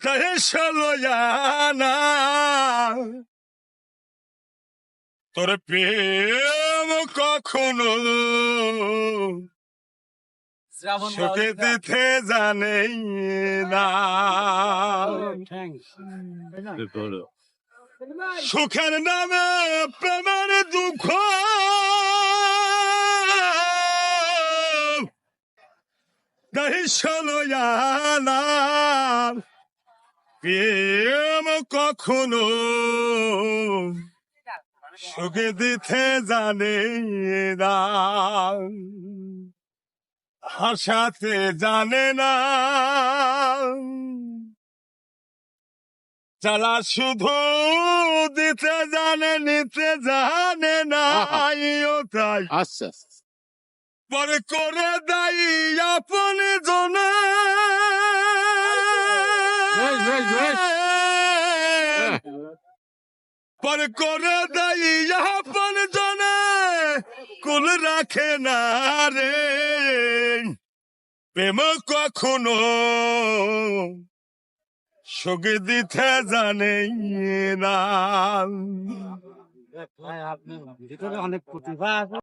তাই সলয়ানা তোর প্রেম কখনো সুখে দিতে জানে না। সুখের নামে প্রেমের দুঃখ তাই সলয়ানা প্রেম কখনো সুখে দিতে জানে না, হাসাতে জানে না, যারা শুধু দিতে জানে নিতে জানে না। তাই আচ্ছা পরে করে দেয় আপন জনে, পরে করে দেয় আপন জনে, কুল রাখে না রে প্রেম কখনো সুখ দিতে জানে না। আপনার ভিতরে অনেক প্রতিভা আছে।